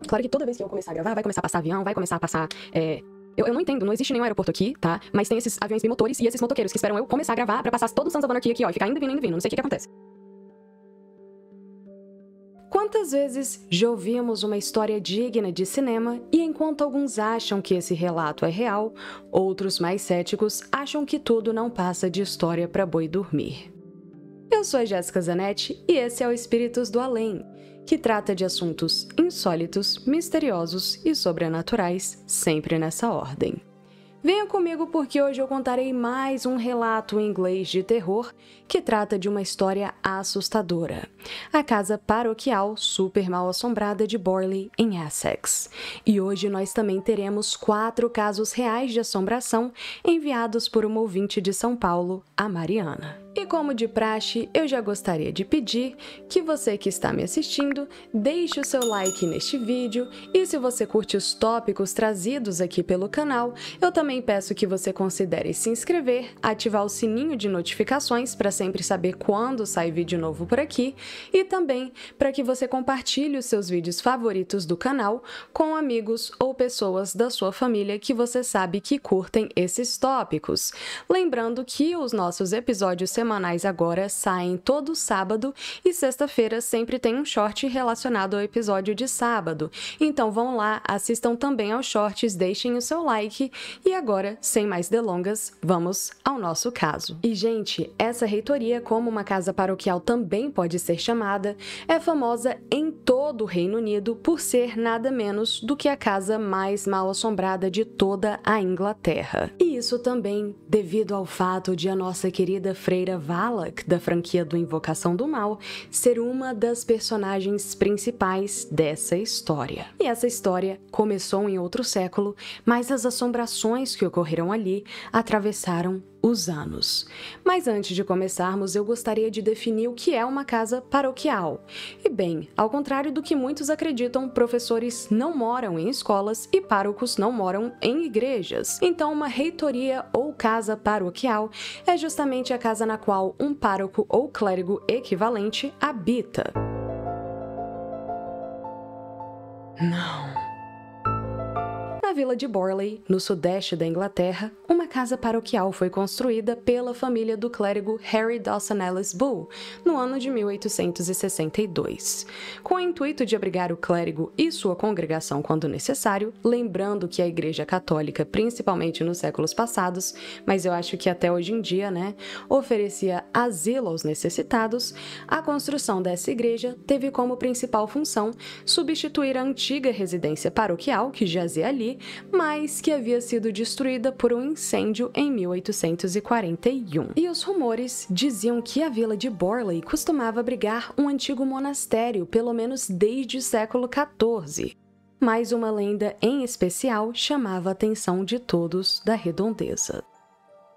Claro que toda vez que eu começar a gravar, vai começar a passar avião, vai começar a passar... Eu não entendo, não existe nenhum aeroporto aqui, tá? Mas tem esses aviões bimotores e esses motoqueiros que esperam eu começar a gravar pra passar todo o Sons of Anarchy aqui, ó, e ficar indo e vindo, não sei o que acontece. Quantas vezes já ouvimos uma história digna de cinema e enquanto alguns acham que esse relato é real, outros mais céticos acham que tudo não passa de história pra boi dormir. Eu sou a Jéssica Zanetti e esse é o Espíritos do Além, que trata de assuntos insólitos, misteriosos e sobrenaturais, sempre nessa ordem. Venha comigo porque hoje eu contarei mais um relato em inglês de terror que trata de uma história assustadora. A casa paroquial super mal assombrada de Borley, em Essex. E hoje nós também teremos 4 casos reais de assombração enviados por uma ouvinte de São Paulo, a Mariana. E como de praxe, eu já gostaria de pedir que você que está me assistindo, deixe o seu like neste vídeo e se você curte os tópicos trazidos aqui pelo canal, eu também peço que você considere se inscrever, ativar o sininho de notificações para sempre saber quando sai vídeo novo por aqui e também para que você compartilhe os seus vídeos favoritos do canal com amigos ou pessoas da sua família que você sabe que curtem esses tópicos. Lembrando que os nossos episódios semanais agora saem todo sábado e sexta-feira sempre tem um short relacionado ao episódio de sábado. Então vão lá, assistam também aos shorts, deixem o seu like e agora, sem mais delongas, vamos ao nosso caso. E gente, essa reitoria, como uma casa paroquial também pode ser chamada, é famosa em todo o Reino Unido por ser nada menos do que a casa mais mal assombrada de toda a Inglaterra. E isso também devido ao fato de a nossa querida freira Valak, da franquia do Invocação do Mal, ser uma das personagens principais dessa história. E essa história começou em outro século, mas as assombrações que ocorreram ali atravessaram os anos. Mas antes de começarmos, eu gostaria de definir o que é uma casa paroquial. E bem, ao contrário do que muitos acreditam, professores não moram em escolas e párocos não moram em igrejas. Então, uma reitoria ou casa paroquial é justamente a casa na qual um pároco ou clérigo equivalente habita. Não. Na vila de Borley, no sudeste da Inglaterra, uma casa paroquial foi construída pela família do clérigo Harry Dawson Ellis Bull, no ano de 1862. Com o intuito de abrigar o clérigo e sua congregação quando necessário, lembrando que a Igreja Católica, principalmente nos séculos passados, mas eu acho que até hoje em dia, oferecia asilo aos necessitados, a construção dessa igreja teve como principal função substituir a antiga residência paroquial que jazia ali, mas que havia sido destruída por um incêndio em 1841. E os rumores diziam que a vila de Borley costumava abrigar um antigo monastério, pelo menos desde o século XIV. Mas uma lenda em especial chamava a atenção de todos da redondeza.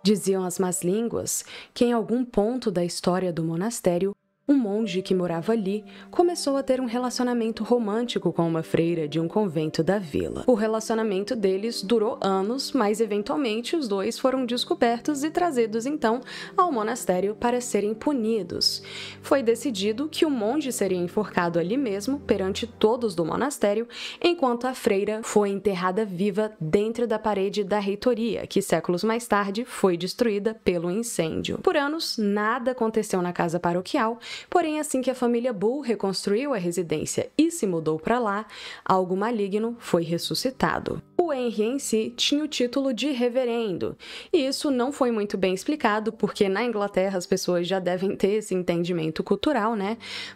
Diziam as más línguas que em algum ponto da história do monastério, um monge que morava ali começou a ter um relacionamento romântico com uma freira de um convento da vila. O relacionamento deles durou anos, mas eventualmente os dois foram descobertos e trazidos então ao monastério para serem punidos. Foi decidido que o monge seria enforcado ali mesmo, perante todos do monastério, enquanto a freira foi enterrada viva dentro da parede da reitoria, que séculos mais tarde foi destruída pelo incêndio. Por anos, nada aconteceu na casa paroquial. Porém, assim que a família Bull reconstruiu a residência e se mudou para lá, algo maligno foi ressuscitado. O Henry em si tinha o título de reverendo, e isso não foi muito bem explicado, porque na Inglaterra as pessoas já devem ter esse entendimento cultural,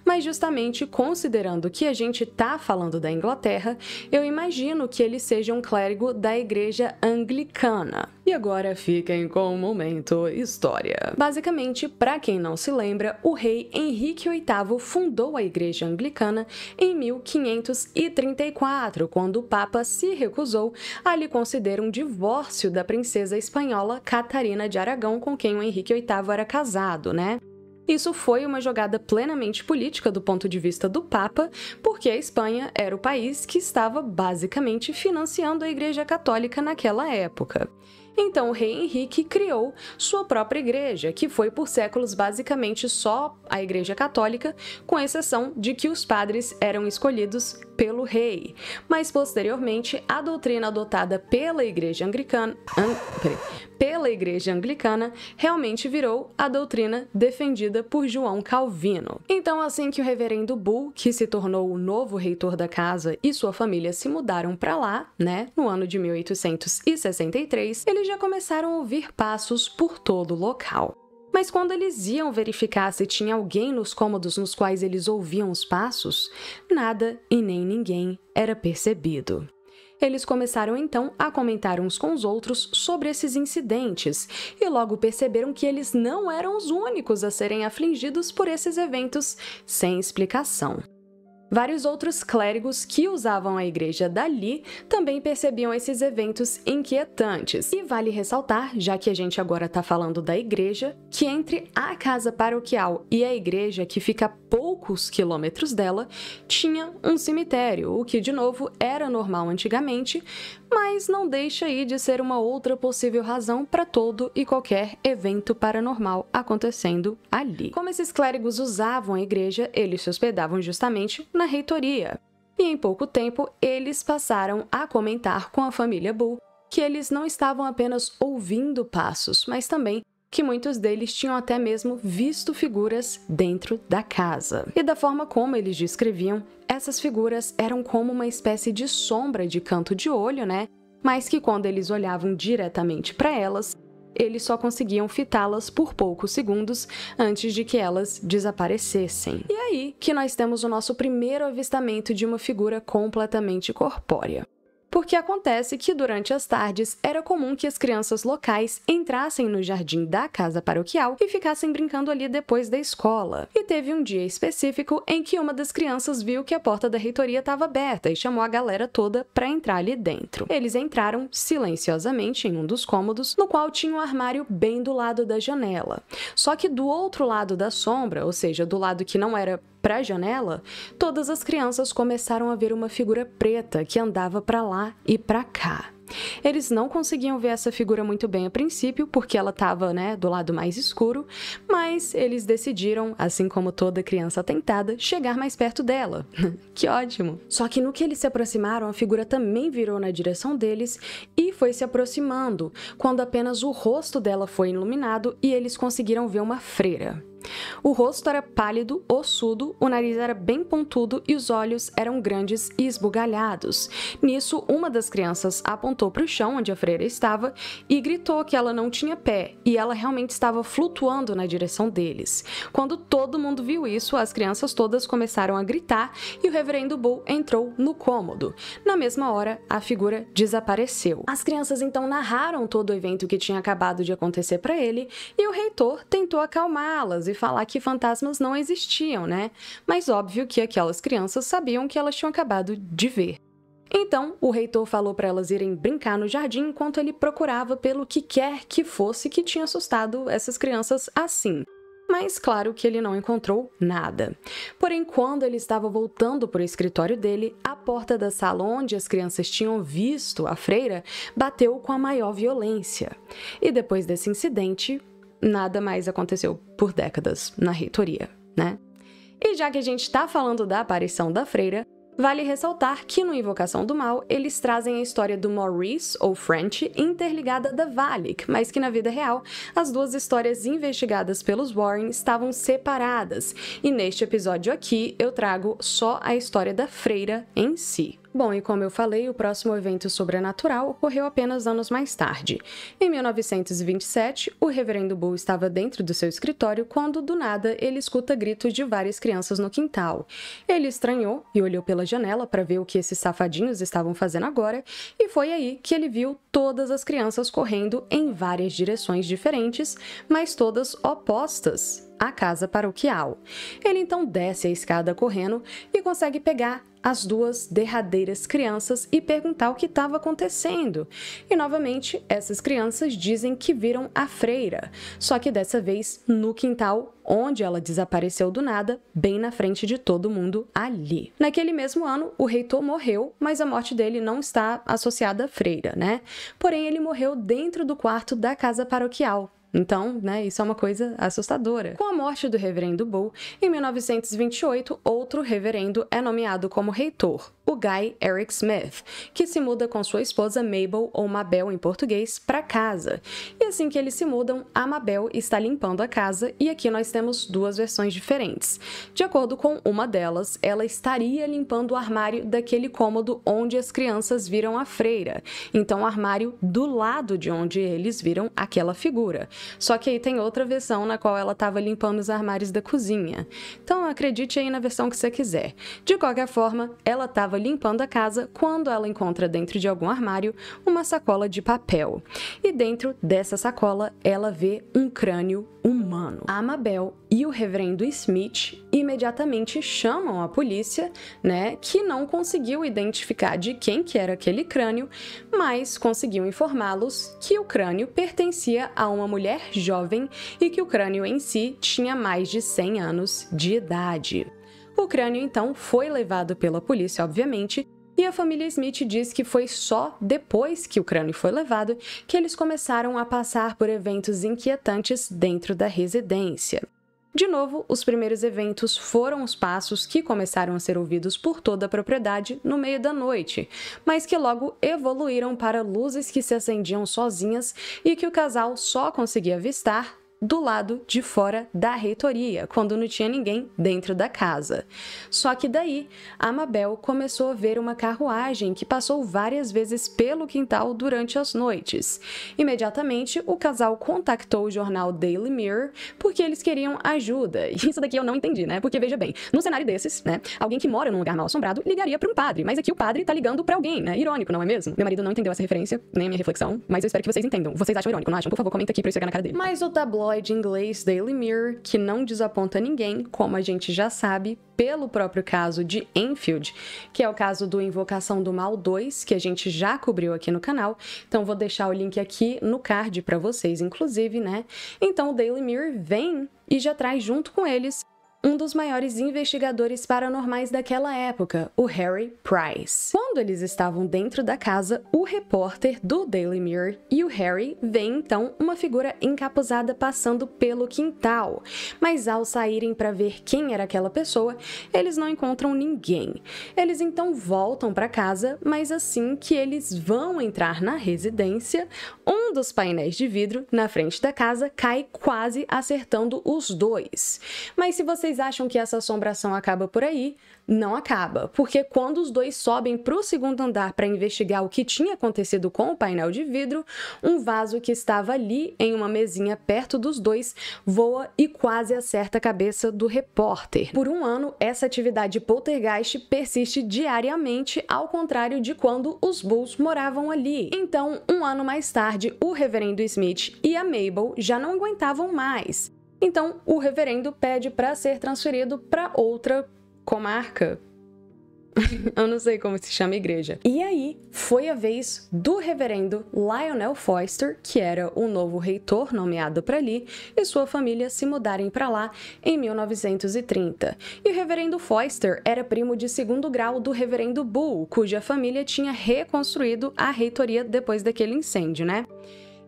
Mas justamente considerando que a gente tá falando da Inglaterra, eu imagino que ele seja um clérigo da igreja anglicana. E agora fiquem com o momento história. Basicamente, para quem não se lembra, o rei Henrique VIII fundou a igreja anglicana em 1534, quando o Papa se recusou a lhe conceder um divórcio da princesa espanhola Catarina de Aragão, com quem o Henrique VIII era casado, Isso foi uma jogada plenamente política do ponto de vista do Papa, porque a Espanha era o país que estava basicamente financiando a Igreja Católica naquela época. Então o rei Henrique criou sua própria igreja, que foi por séculos basicamente só a Igreja Católica, com exceção de que os padres eram escolhidos pelo rei. Mas posteriormente, a doutrina adotada pela Igreja Anglicana realmente virou a doutrina defendida por João Calvino. Então, assim que o reverendo Bull, que se tornou o novo reitor da casa, e sua família se mudaram para lá, no ano de 1863, eles já começaram a ouvir passos por todo o local. Mas quando eles iam verificar se tinha alguém nos cômodos nos quais eles ouviam os passos, nada e nem ninguém era percebido. Eles começaram então a comentar uns com os outros sobre esses incidentes e logo perceberam que eles não eram os únicos a serem afligidos por esses eventos sem explicação. Vários outros clérigos que usavam a igreja dali também percebiam esses eventos inquietantes. E vale ressaltar, já que a gente agora está falando da igreja, que entre a casa paroquial e a igreja, que fica a poucos quilômetros dela, tinha um cemitério, o que, de novo, era normal antigamente, mas não deixa aí de ser uma outra possível razão para todo e qualquer evento paranormal acontecendo ali. Como esses clérigos usavam a igreja, eles se hospedavam justamente na reitoria. E em pouco tempo, eles passaram a comentar com a família Bull que eles não estavam apenas ouvindo passos, mas também que muitos deles tinham até mesmo visto figuras dentro da casa. E da forma como eles descreviam, essas figuras eram como uma espécie de sombra de canto de olho, mas que quando eles olhavam diretamente para elas, eles só conseguiam fitá-las por poucos segundos antes de que elas desaparecessem. E aí que nós temos o nosso primeiro avistamento de uma figura completamente corpórea. Porque acontece que durante as tardes era comum que as crianças locais entrassem no jardim da casa paroquial e ficassem brincando ali depois da escola. E teve um dia específico em que uma das crianças viu que a porta da reitoria estava aberta e chamou a galera toda para entrar ali dentro. Eles entraram silenciosamente em um dos cômodos, no qual tinha um armário bem do lado da janela. Só que do outro lado da sombra, ou seja, do lado que não era para a janela, todas as crianças começaram a ver uma figura preta que andava para lá e para cá. Eles não conseguiam ver essa figura muito bem a princípio, porque ela estava, do lado mais escuro, mas eles decidiram, assim como toda criança tentada, chegar mais perto dela. Que ótimo! Só que no que eles se aproximaram, a figura também virou na direção deles e foi se aproximando, quando apenas o rosto dela foi iluminado e eles conseguiram ver uma freira. O rosto era pálido, ossudo, o nariz era bem pontudo e os olhos eram grandes e esbugalhados. Nisso, uma das crianças apontou para o chão onde a freira estava e gritou que ela não tinha pé e ela realmente estava flutuando na direção deles. Quando todo mundo viu isso, as crianças todas começaram a gritar e o reverendo Bull entrou no cômodo. Na mesma hora, a figura desapareceu. As crianças então narraram todo o evento que tinha acabado de acontecer para ele e o reitor tentou acalmá-las e falar que fantasmas não existiam, Mas óbvio que aquelas crianças sabiam que elas tinham acabado de ver. Então, o reitor falou para elas irem brincar no jardim enquanto ele procurava pelo que quer que fosse que tinha assustado essas crianças assim. Mas claro que ele não encontrou nada. Porém, quando ele estava voltando para o escritório dele, a porta da sala onde as crianças tinham visto a freira bateu com a maior violência. E depois desse incidente, nada mais aconteceu por décadas na reitoria, E já que a gente está falando da aparição da freira, vale ressaltar que no Invocação do Mal eles trazem a história do Maurice, ou French, interligada da Valak, mas que na vida real as duas histórias investigadas pelos Warren estavam separadas, e neste episódio aqui eu trago só a história da freira em si. Bom, e como eu falei, o próximo evento sobrenatural ocorreu apenas anos mais tarde. Em 1927, o reverendo Bull estava dentro do seu escritório quando, do nada, ele escuta gritos de várias crianças no quintal. Ele estranhou e olhou pela janela para ver o que esses safadinhos estavam fazendo agora, e foi aí que ele viu todas as crianças correndo em várias direções diferentes, mas todas opostas à casa paroquial. Ele então desce a escada correndo e consegue pegar as duas derradeiras crianças e perguntar o que estava acontecendo. E novamente, essas crianças dizem que viram a freira, só que dessa vez no quintal, onde ela desapareceu do nada, bem na frente de todo mundo ali. Naquele mesmo ano, o reitor morreu, mas a morte dele não está associada à freira, né? Porém, ele morreu dentro do quarto da casa paroquial. Então, né, isso é uma coisa assustadora. Com a morte do reverendo Bull, em 1928, outro reverendo é nomeado como reitor, o Guy Eric Smith, que se muda com sua esposa Mabel, ou Mabel em português, para casa. E assim que eles se mudam, a Mabel está limpando a casa e aqui nós temos duas versões diferentes. De acordo com uma delas, ela estaria limpando o armário daquele cômodo onde as crianças viram a freira. Então, o armário do lado de onde eles viram aquela figura. Só que aí tem outra versão na qual ela estava limpando os armários da cozinha. Então acredite aí na versão que você quiser. De qualquer forma, ela estava limpando a casa quando ela encontra dentro de algum armário uma sacola de papel. E dentro dessa sacola, ela vê um crânio humano. A Mabel e o reverendo Smith imediatamente chamam a polícia, né, que não conseguiu identificar de quem que era aquele crânio, mas conseguiu informá-los que o crânio pertencia a uma mulher jovem e que o crânio em si tinha mais de 100 anos de idade. O crânio, então, foi levado pela polícia, obviamente, e a família Smith diz que foi só depois que o crânio foi levado que eles começaram a passar por eventos inquietantes dentro da residência. De novo, os primeiros eventos foram os passos que começaram a ser ouvidos por toda a propriedade no meio da noite, mas que logo evoluíram para luzes que se acendiam sozinhas e que o casal só conseguia avistar do lado de fora da reitoria, quando não tinha ninguém dentro da casa. Só que daí, a Mabel começou a ver uma carruagem que passou várias vezes pelo quintal durante as noites. Imediatamente, o casal contactou o jornal Daily Mirror porque eles queriam ajuda. E isso daqui eu não entendi, né? Porque veja bem, num cenário desses, né, alguém que mora num lugar mal assombrado ligaria para um padre, mas aqui o padre tá ligando para alguém, né? Irônico, não é mesmo? Meu marido não entendeu essa referência, nem a minha reflexão, mas eu espero que vocês entendam. Vocês acham irônico, não acham? Por favor, comenta aqui pra eu chegar na cara dele. Mas o tabloide inglês Daily Mirror, que não desaponta ninguém, como a gente já sabe, pelo próprio caso de Enfield, que é o caso do Invocação do Mal 2, que a gente já cobriu aqui no canal, então vou deixar o link aqui no card para vocês, inclusive, né? Então o Daily Mirror vem e já traz junto com eles um dos maiores investigadores paranormais daquela época, o Harry Price. Quando eles estavam dentro da casa, o repórter do Daily Mirror e o Harry veem então uma figura encapuzada passando pelo quintal. Mas ao saírem para ver quem era aquela pessoa, eles não encontram ninguém. Eles então voltam para casa, mas assim que eles vão entrar na residência, um dos painéis de vidro na frente da casa cai quase acertando os dois. Mas se vocês acham que essa assombração acaba por aí, não acaba, porque quando os dois sobem para o segundo andar para investigar o que tinha acontecido com o painel de vidro, um vaso que estava ali em uma mesinha perto dos dois voa e quase acerta a cabeça do repórter. Por um ano, essa atividade poltergeist persiste diariamente, ao contrário de quando os Bulls moravam ali. Então, um ano mais tarde, o reverendo Smith e a Mabel já não aguentavam mais. Então, o reverendo pede para ser transferido para outra comarca. Eu não sei como se chama a igreja. E aí, foi a vez do reverendo Lionel Foster, que era o novo reitor nomeado para ali, e sua família se mudarem para lá em 1930. E o reverendo Foster era primo de segundo grau do reverendo Bull, cuja família tinha reconstruído a reitoria depois daquele incêndio, né?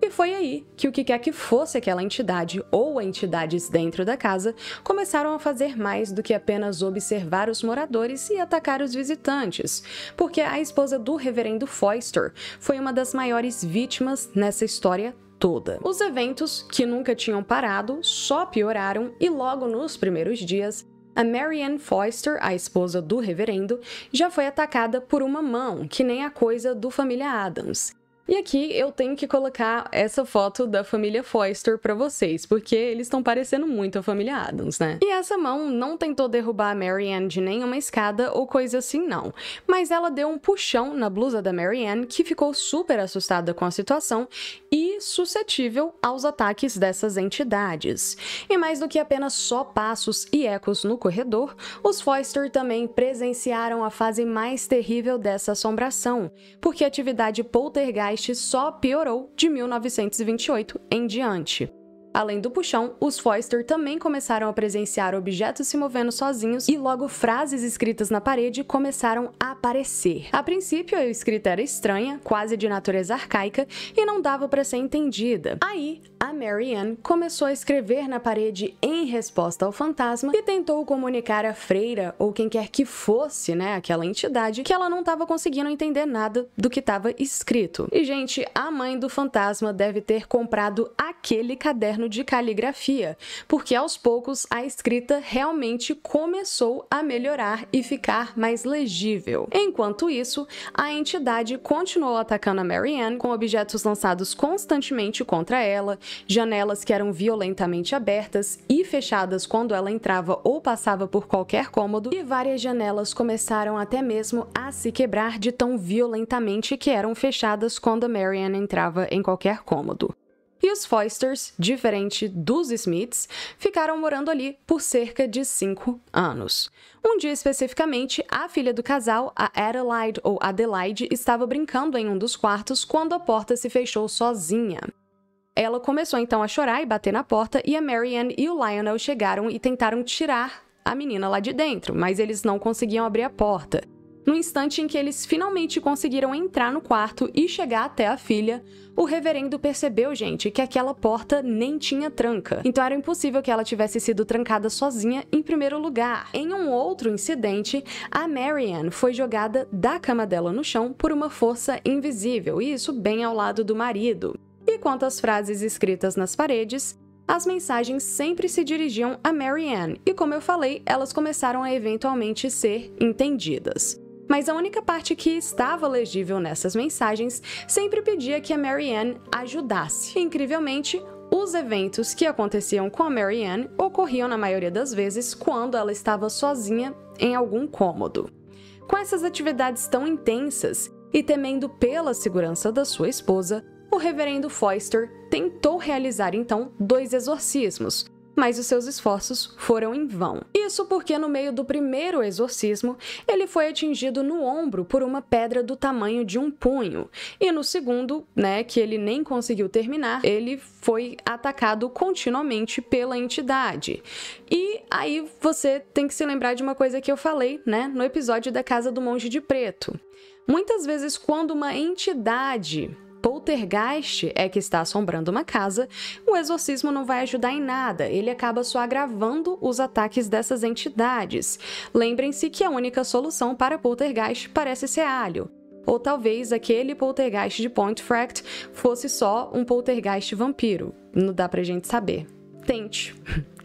E foi aí que o que quer que fosse aquela entidade ou entidades dentro da casa começaram a fazer mais do que apenas observar os moradores e atacar os visitantes, porque a esposa do reverendo Foster foi uma das maiores vítimas nessa história toda. Os eventos, que nunca tinham parado, só pioraram e logo nos primeiros dias, a Marianne Foster, a esposa do reverendo, já foi atacada por uma mão, que nem a coisa do família Adams. E aqui eu tenho que colocar essa foto da família Foster pra vocês, porque eles estão parecendo muito a família Addams, né? E essa mão não tentou derrubar a Mary Ann de nenhuma escada ou coisa assim, não. Mas ela deu um puxão na blusa da Mary Ann, que ficou super assustada com a situação e suscetível aos ataques dessas entidades. E mais do que apenas só passos e ecos no corredor, os Foster também presenciaram a fase mais terrível dessa assombração, porque a atividade poltergeist só piorou de 1928 em diante. Além do puxão, os Foster também começaram a presenciar objetos se movendo sozinhos e logo frases escritas na parede começaram a aparecer. A princípio, a escrita era estranha, quase de natureza arcaica, e não dava para ser entendida. Aí, a Mary Ann começou a escrever na parede em resposta ao fantasma e tentou comunicar à freira, ou quem quer que fosse, né, aquela entidade, que ela não estava conseguindo entender nada do que estava escrito. E, gente, a mãe do fantasma deve ter comprado aquele caderno de caligrafia, porque aos poucos a escrita realmente começou a melhorar e ficar mais legível. Enquanto isso, a entidade continuou atacando a Mary Ann com objetos lançados constantemente contra ela, janelas que eram violentamente abertas e fechadas quando ela entrava ou passava por qualquer cômodo, e várias janelas começaram até mesmo a se quebrar de tão violentamente que eram fechadas quando a Mary Ann entrava em qualquer cômodo. E os Foisters, diferente dos Smiths, ficaram morando ali por cerca de 5 anos. Um dia especificamente, a filha do casal, a Adelaide ou Adelaide, estava brincando em um dos quartos quando a porta se fechou sozinha. Ela começou então a chorar e bater na porta, e a Mary Ann e o Lionel chegaram e tentaram tirar a menina lá de dentro, mas eles não conseguiam abrir a porta. No instante em que eles finalmente conseguiram entrar no quarto e chegar até a filha, o reverendo percebeu, gente, que aquela porta nem tinha tranca. Então era impossível que ela tivesse sido trancada sozinha em primeiro lugar. Em um outro incidente, a Mary Ann foi jogada da cama dela no chão por uma força invisível, e isso bem ao lado do marido. E quanto às frases escritas nas paredes, as mensagens sempre se dirigiam a Mary Ann, e como eu falei, elas começaram a eventualmente ser entendidas. Mas a única parte que estava legível nessas mensagens sempre pedia que a Mary Ann ajudasse. Incrivelmente, os eventos que aconteciam com a Mary Ann ocorriam na maioria das vezes quando ela estava sozinha em algum cômodo. Com essas atividades tão intensas e temendo pela segurança da sua esposa, o reverendo Foster tentou realizar então 2 exorcismos, mas os seus esforços foram em vão. Isso porque no meio do primeiro exorcismo, ele foi atingido no ombro por uma pedra do tamanho de um punho, e no segundo, que ele nem conseguiu terminar, ele foi atacado continuamente pela entidade. E aí você tem que se lembrar de uma coisa que eu falei, no episódio da Casa do Monge de Preto. Muitas vezes, quando uma entidade poltergeist é que está assombrando uma casa, o exorcismo não vai ajudar em nada, ele acaba só agravando os ataques dessas entidades. Lembrem-se que a única solução para poltergeist parece ser alho. Ou talvez aquele poltergeist de Pontefract fosse só um poltergeist vampiro. Não dá pra gente saber. Tente.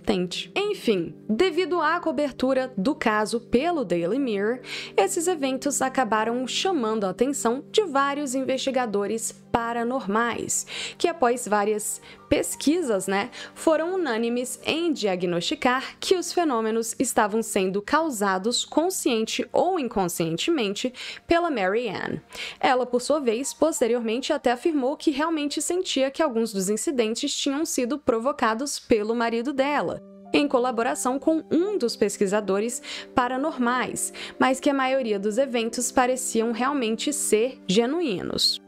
Tente. Enfim, devido à cobertura do caso pelo Daily Mirror, esses eventos acabaram chamando a atenção de vários investigadores paranormais, que após várias pesquisas, foram unânimes em diagnosticar que os fenômenos estavam sendo causados consciente ou inconscientemente pela Mary Ann. Ela, por sua vez, posteriormente até afirmou que realmente sentia que alguns dos incidentes tinham sido provocados pelo marido dela, em colaboração com um dos pesquisadores paranormais, mas que a maioria dos eventos pareciam realmente ser genuínos.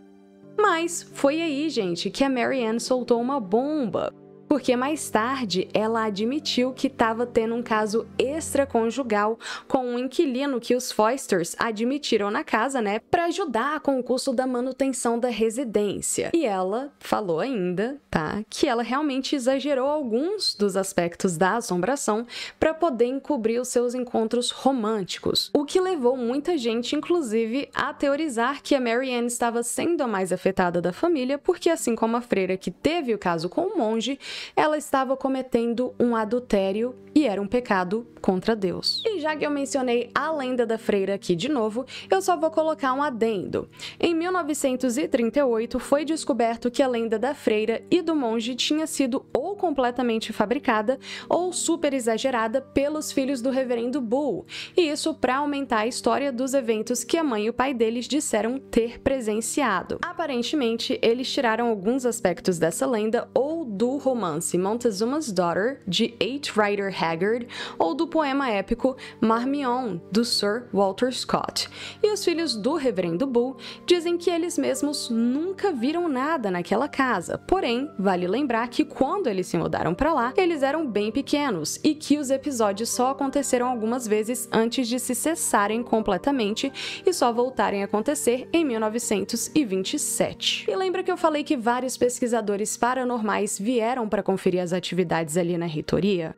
Mas foi aí, gente, que a Mary Ann soltou uma bomba, porque mais tarde ela admitiu que estava tendo um caso extraconjugal com um inquilino que os Foisters admitiram na casa, para ajudar com o custo da manutenção da residência. E ela falou ainda, que ela realmente exagerou alguns dos aspectos da assombração para poder encobrir os seus encontros românticos, o que levou muita gente, inclusive, a teorizar que a Mary Ann estava sendo a mais afetada da família, porque assim como a freira que teve o caso com o monge, ela estava cometendo um adultério e era um pecado contra Deus. E já que eu mencionei a lenda da freira aqui de novo, eu só vou colocar um adendo. Em 1938, foi descoberto que a lenda da freira e do monge tinha sido ou completamente fabricada ou super exagerada pelos filhos do reverendo Bull, e isso para aumentar a história dos eventos que a mãe e o pai deles disseram ter presenciado. Aparentemente, eles tiraram alguns aspectos dessa lenda ou do romance Montezuma's Daughter, de H. Rider Haggard, ou do poema épico Marmion, do Sir Walter Scott. E os filhos do reverendo Bull dizem que eles mesmos nunca viram nada naquela casa, porém, vale lembrar que quando eles se mudaram para lá, eles eram bem pequenos e que os episódios só aconteceram algumas vezes antes de se cessarem completamente e só voltarem a acontecer em 1927. E lembra que eu falei que vários pesquisadores paranormais vieram para conferir as atividades ali na reitoria?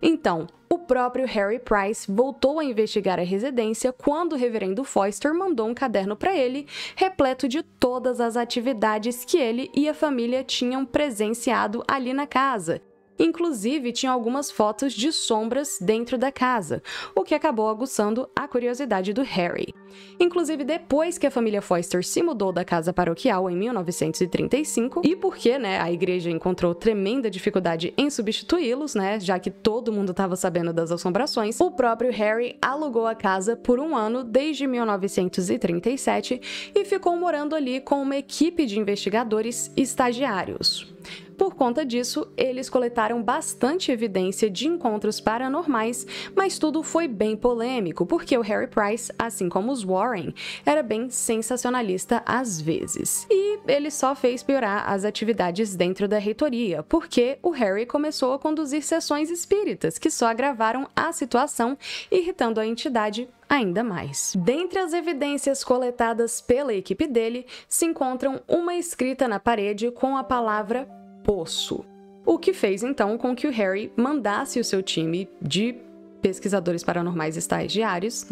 Então, o próprio Harry Price voltou a investigar a residência quando o reverendo Foster mandou um caderno para ele, repleto de todas as atividades que ele e a família tinham presenciado ali na casa. Inclusive, tinha algumas fotos de sombras dentro da casa, o que acabou aguçando a curiosidade do Harry. Inclusive, depois que a família Foster se mudou da casa paroquial em 1935, e porque, a igreja encontrou tremenda dificuldade em substituí-los, já que todo mundo estava sabendo das assombrações, o próprio Harry alugou a casa por um ano desde 1937 e ficou morando ali com uma equipe de investigadores estagiários. Por conta disso, eles coletaram bastante evidência de encontros paranormais, mas tudo foi bem polêmico, porque o Harry Price, assim como os Warren, era bem sensacionalista às vezes. E ele só fez piorar as atividades dentro da reitoria, porque o Harry começou a conduzir sessões espíritas, que só agravaram a situação, irritando a entidade ainda mais. Dentre as evidências coletadas pela equipe dele, se encontram uma escrita na parede com a palavra poço, o que fez então com que o Harry mandasse o seu time de pesquisadores paranormais estagiários,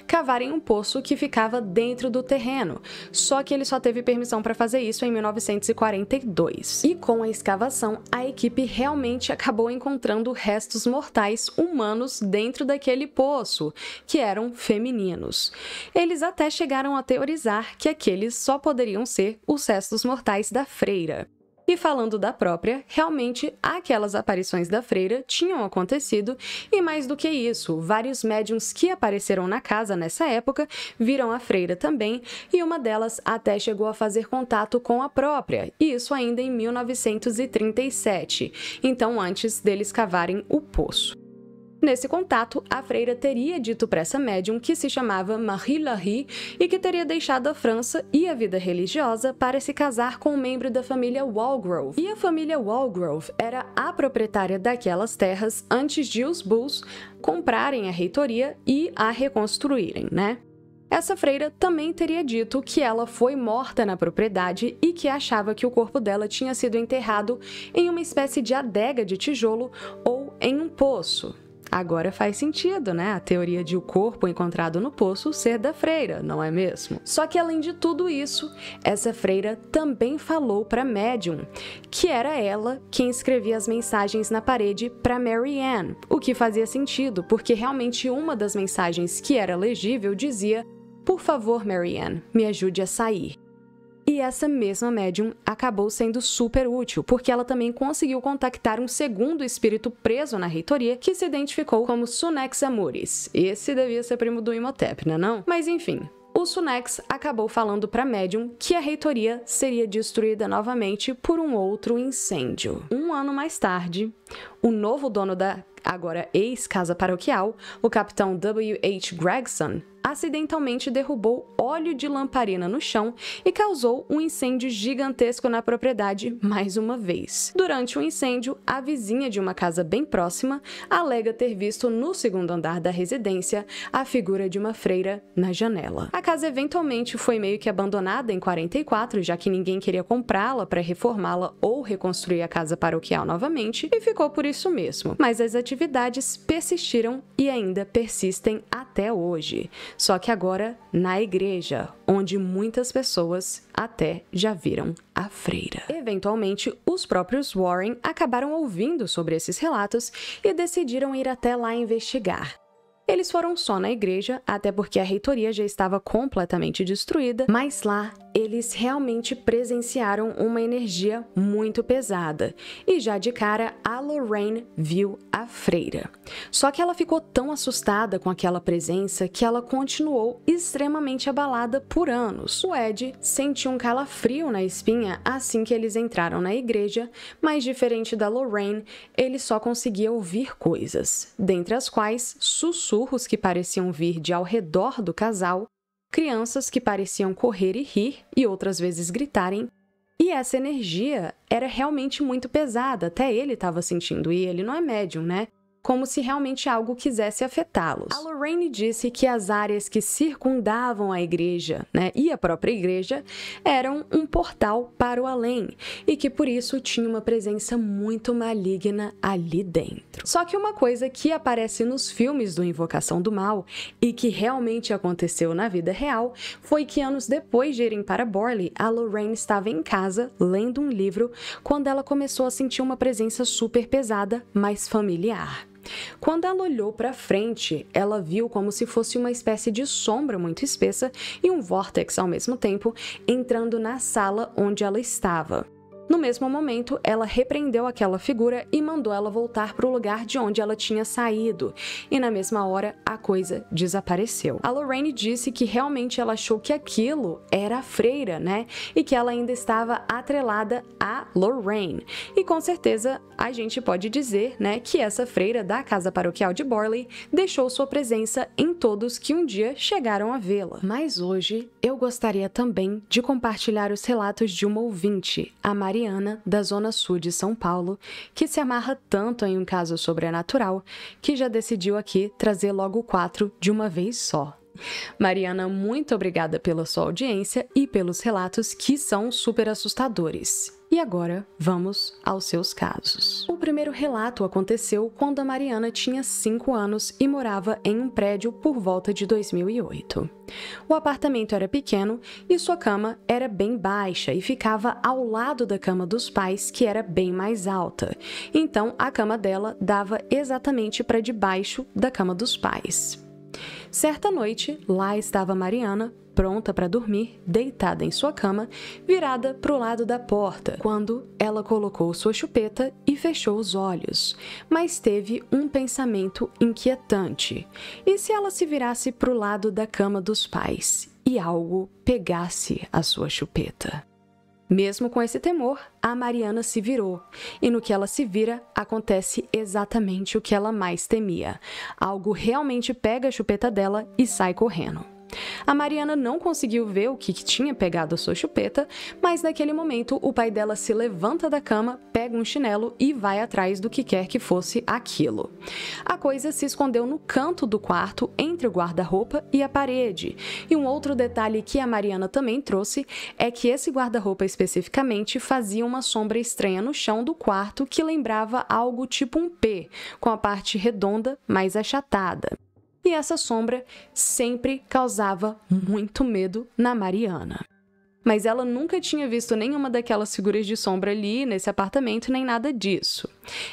cavarem um poço que ficava dentro do terreno, só que ele só teve permissão para fazer isso em 1942. E com a escavação, a equipe realmente acabou encontrando restos mortais humanos dentro daquele poço, que eram femininos. Eles até chegaram a teorizar que aqueles só poderiam ser os restos mortais da freira. E falando da própria, realmente aquelas aparições da freira tinham acontecido e mais do que isso, vários médiuns que apareceram na casa nessa época viram a freira também e uma delas até chegou a fazer contato com a própria, e isso ainda em 1937, então antes deles cavarem o poço. Nesse contato, a freira teria dito para essa médium que se chamava Marie Larie e que teria deixado a França e a vida religiosa para se casar com um membro da família Walgrove. E a família Walgrove era a proprietária daquelas terras antes de os Bulls comprarem a reitoria e a reconstruírem, Essa freira também teria dito que ela foi morta na propriedade e que achava que o corpo dela tinha sido enterrado em uma espécie de adega de tijolo ou em um poço. Agora faz sentido, a teoria de o corpo encontrado no poço ser da freira, não é mesmo? Só que além de tudo isso, essa freira também falou para médium, que era ela quem escrevia as mensagens na parede para Mary Ann, o que fazia sentido, porque realmente uma das mensagens que era legível dizia: "Por favor, Mary Ann, me ajude a sair." E essa mesma médium acabou sendo super útil, porque ela também conseguiu contactar um segundo espírito preso na reitoria, que se identificou como Sunex Amuris. Esse devia ser primo do Imhotep, não? Mas enfim, o Sunex acabou falando para médium que a reitoria seria destruída novamente por um outro incêndio. Um ano mais tarde, o novo dono da agora ex-casa paroquial, o capitão W.H. Gregson, acidentalmente derrubou óleo de lamparina no chão e causou um incêndio gigantesco na propriedade mais uma vez. Durante o incêndio, a vizinha de uma casa bem próxima alega ter visto no segundo andar da residência a figura de uma freira na janela. A casa eventualmente foi meio que abandonada em 44, já que ninguém queria comprá-la para reformá-la ou reconstruir a casa paroquial novamente, e ficou por isso mesmo. Mas as atividades atividades persistiram e ainda persistem até hoje. Só que agora na igreja, onde muitas pessoas até já viram a freira. Eventualmente, os próprios Warren acabaram ouvindo sobre esses relatos e decidiram ir até lá investigar. Eles foram só na igreja, até porque a reitoria já estava completamente destruída, mas lá eles realmente presenciaram uma energia muito pesada. E já de cara, a Lorraine viu a freira. Só que ela ficou tão assustada com aquela presença que ela continuou extremamente abalada por anos. O Ed sentiu um calafrio na espinha assim que eles entraram na igreja, mas diferente da Lorraine, ele só conseguia ouvir coisas, dentre as quais sussurros que pareciam vir de ao redor do casal, crianças que pareciam correr e rir e outras vezes gritarem. E essa energia era realmente muito pesada, até ele estava sentindo, e ele não é médium, né? Como se realmente algo quisesse afetá-los. A Lorraine disse que as áreas que circundavam a igreja, e a própria igreja, eram um portal para o além, e que por isso tinha uma presença muito maligna ali dentro. Só que uma coisa que aparece nos filmes do Invocação do Mal, e que realmente aconteceu na vida real, foi que anos depois de irem para Borley, a Lorraine estava em casa, lendo um livro, quando ela começou a sentir uma presença super pesada, mas familiar. Quando ela olhou para frente, ela viu como se fosse uma espécie de sombra muito espessa e um vórtex ao mesmo tempo entrando na sala onde ela estava. No mesmo momento, ela repreendeu aquela figura e mandou ela voltar para o lugar de onde ela tinha saído. E na mesma hora, a coisa desapareceu. A Lorraine disse que realmente ela achou que aquilo era a freira, E que ela ainda estava atrelada a Lorraine. E com certeza, a gente pode dizer, que essa freira da casa paroquial de Borley deixou sua presença em todos que um dia chegaram a vê-la. Mas hoje, eu gostaria também de compartilhar os relatos de uma ouvinte, a Mariana, da Zona Sul de São Paulo, que se amarra tanto em um caso sobrenatural que já decidiu aqui trazer logo 4 de uma vez só. Mariana, muito obrigada pela sua audiência e pelos relatos que são super assustadores. E agora, vamos aos seus casos. O primeiro relato aconteceu quando a Mariana tinha 5 anos e morava em um prédio por volta de 2008. O apartamento era pequeno e sua cama era bem baixa e ficava ao lado da cama dos pais, que era bem mais alta. Então, a cama dela dava exatamente para debaixo da cama dos pais. Certa noite, lá estava Mariana, pronta para dormir, deitada em sua cama, virada para o lado da porta, quando ela colocou sua chupeta e fechou os olhos. Mas teve um pensamento inquietante. E se ela se virasse para o lado da cama dos pais e algo pegasse a sua chupeta? Mesmo com esse temor, a Mariana se virou, e no que ela se vira, acontece exatamente o que ela mais temia. Algo realmente pega a chupeta dela e sai correndo. A Mariana não conseguiu ver o que tinha pegado a sua chupeta, mas naquele momento o pai dela se levanta da cama, pega um chinelo e vai atrás do que quer que fosse aquilo. A coisa se escondeu no canto do quarto, entre o guarda-roupa e a parede. E um outro detalhe que a Mariana também trouxe é que esse guarda-roupa especificamente fazia uma sombra estranha no chão do quarto que lembrava algo tipo um P, com a parte redonda, mais achatada. E essa sombra sempre causava muito medo na Mariana. Mas ela nunca tinha visto nenhuma daquelas figuras de sombra ali nesse apartamento, nem nada disso.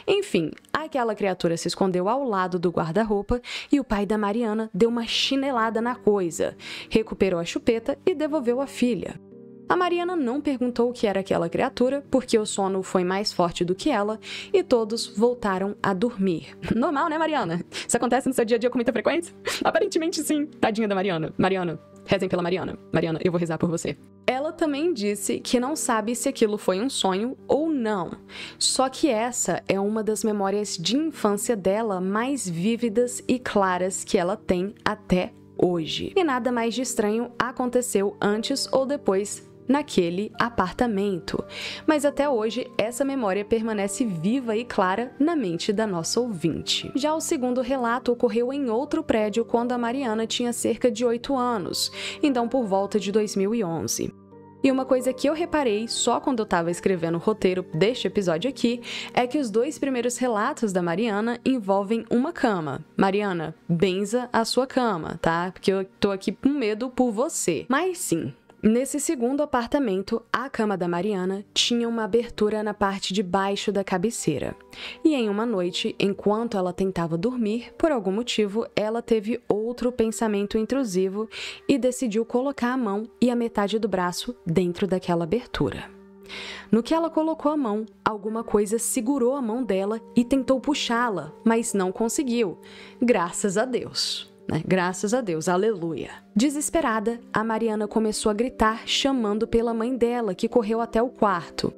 Enfim, aquela criatura se escondeu ao lado do guarda-roupa e o pai da Mariana deu uma chinelada na coisa, recuperou a chupeta e devolveu a filha. A Mariana não perguntou o que era aquela criatura, porque o sono foi mais forte do que ela, e todos voltaram a dormir. Normal, né, Mariana? Isso acontece no seu dia a dia com muita frequência? Aparentemente sim. Tadinha da Mariana. Mariana, rezem pela Mariana. Mariana, eu vou rezar por você. Ela também disse que não sabe se aquilo foi um sonho ou não. Só que essa é uma das memórias de infância dela mais vívidas e claras que ela tem até hoje. E nada mais de estranho aconteceu antes ou depois naquele apartamento. Mas até hoje, essa memória permanece viva e clara na mente da nossa ouvinte. Já o segundo relato ocorreu em outro prédio quando a Mariana tinha cerca de 8 anos, então por volta de 2011. E uma coisa que eu reparei só quando eu estava escrevendo o roteiro deste episódio aqui é que os 2 primeiros relatos da Mariana envolvem uma cama. Mariana, benza a sua cama, tá? Porque eu tô aqui com medo por você. Mas sim, nesse segundo apartamento, a cama da Mariana tinha uma abertura na parte de baixo da cabeceira. E em uma noite, enquanto ela tentava dormir, por algum motivo, ela teve outro pensamento intrusivo e decidiu colocar a mão e a metade do braço dentro daquela abertura. No que ela colocou a mão, alguma coisa segurou a mão dela e tentou puxá-la, mas não conseguiu. Graças a Deus. Graças a Deus, aleluia. Desesperada, a Mariana começou a gritar, chamando pela mãe dela, que correu até o quarto.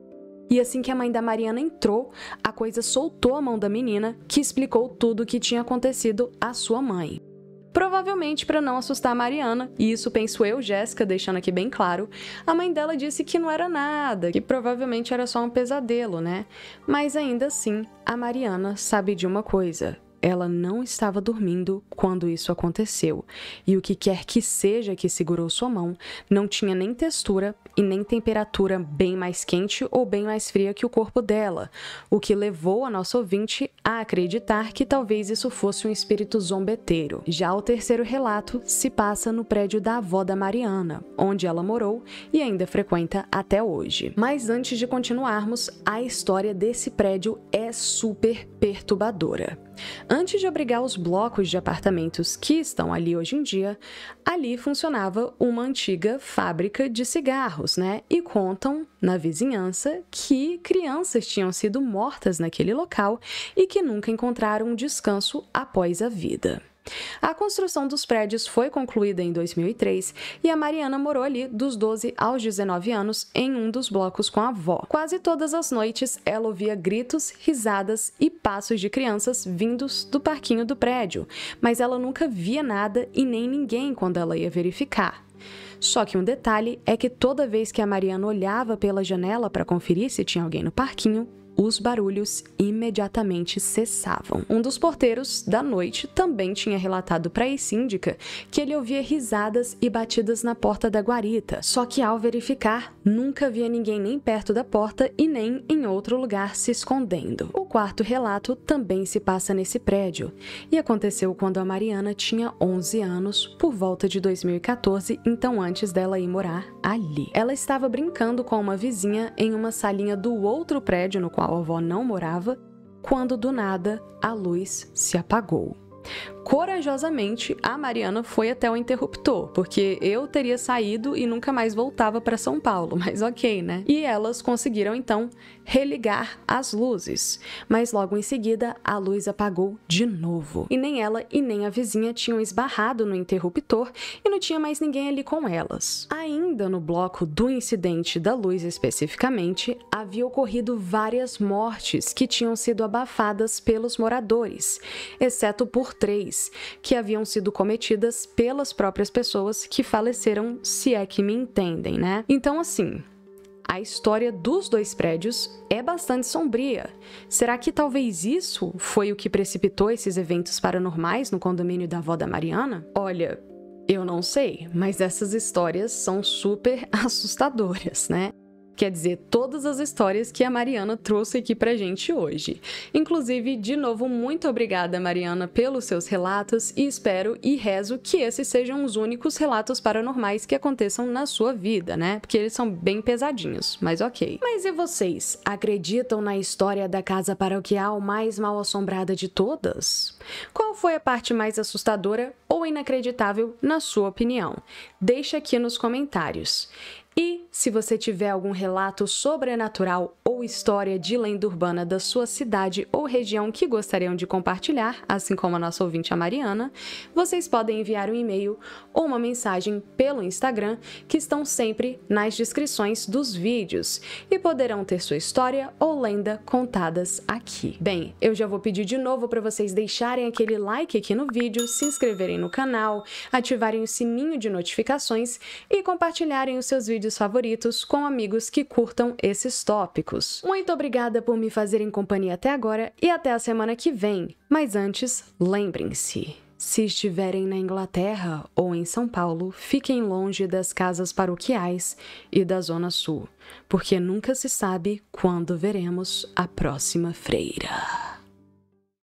E assim que a mãe da Mariana entrou, a coisa soltou a mão da menina, que explicou tudo o que tinha acontecido à sua mãe. Provavelmente para não assustar a Mariana, e isso penso eu, Jéssica, deixando aqui bem claro, a mãe dela disse que não era nada, que provavelmente era só um pesadelo, né? Mas ainda assim, a Mariana sabe de uma coisa. Ela não estava dormindo quando isso aconteceu, e o que quer que seja que segurou sua mão não tinha nem textura e nem temperatura bem mais quente ou bem mais fria que o corpo dela, o que levou a nossa ouvinte a acreditar que talvez isso fosse um espírito zombeteiro. Já o terceiro relato se passa no prédio da avó da Mariana, onde ela morou e ainda frequenta até hoje. Mas antes de continuarmos, a história desse prédio é super perturbadora. Antes de abrigar os blocos de apartamentos que estão ali hoje em dia, ali funcionava uma antiga fábrica de cigarros, né? E contam na vizinhança que crianças tinham sido mortas naquele local e que nunca encontraram um descanso após a vida. A construção dos prédios foi concluída em 2003 e a Mariana morou ali dos 12 aos 19 anos em um dos blocos com a avó. Quase todas as noites ela ouvia gritos, risadas e passos de crianças vindos do parquinho do prédio, mas ela nunca via nada e nem ninguém quando ela ia verificar. Só que um detalhe é que toda vez que a Mariana olhava pela janela para conferir se tinha alguém no parquinho, os barulhos imediatamente cessavam. Um dos porteiros da noite também tinha relatado para a ex-síndica que ele ouvia risadas e batidas na porta da guarita, só que ao verificar, nunca via ninguém nem perto da porta e nem em outro lugar se escondendo. O quarto relato também se passa nesse prédio e aconteceu quando a Mariana tinha 11 anos, por volta de 2014, então antes dela ir morar ali. Ela estava brincando com uma vizinha em uma salinha do outro prédio no qual a avó não morava, quando do nada a luz se apagou. Corajosamente, a Mariana foi até o interruptor, porque eu teria saído e nunca mais voltava para São Paulo, mas ok, né? E elas conseguiram, então, religar as luzes. Mas logo em seguida, a luz apagou de novo. E nem ela e nem a vizinha tinham esbarrado no interruptor e não tinha mais ninguém ali com elas. Ainda no bloco do incidente da luz especificamente, havia ocorrido várias mortes que tinham sido abafadas pelos moradores, exceto por 3, que haviam sido cometidas pelas próprias pessoas que faleceram, se é que me entendem, né? Então, assim, a história dos 2 prédios é bastante sombria. Será que talvez isso foi o que precipitou esses eventos paranormais no condomínio da avó da Mariana? Olha, eu não sei, mas essas histórias são super assustadoras, né? Quer dizer, todas as histórias que a Mariana trouxe aqui pra gente hoje. Inclusive, de novo, muito obrigada, Mariana, pelos seus relatos e espero e rezo que esses sejam os únicos relatos paranormais que aconteçam na sua vida, né? Porque eles são bem pesadinhos, mas ok. Mas e vocês? Acreditam na história da casa paroquial mais mal assombrada de todas? Qual foi a parte mais assustadora ou inacreditável, na sua opinião? Deixa aqui nos comentários. E, se você tiver algum relato sobrenatural ou história de lenda urbana da sua cidade ou região que gostariam de compartilhar, assim como a nossa ouvinte a Mariana, vocês podem enviar um e-mail ou uma mensagem pelo Instagram, que estão sempre nas descrições dos vídeos, e poderão ter sua história ou lenda contadas aqui. Bem, eu já vou pedir de novo para vocês deixarem aquele like aqui no vídeo, se inscreverem no canal, ativarem o sininho de notificações e compartilharem os seus vídeos favoritos com amigos que curtam esses tópicos. Muito obrigada por me fazerem companhia até agora e até a semana que vem. Mas antes, lembrem-se, Se estiverem na Inglaterra ou em São Paulo, fiquem longe das casas paroquiais e da Zona Sul, porque nunca se sabe quando veremos a próxima freira.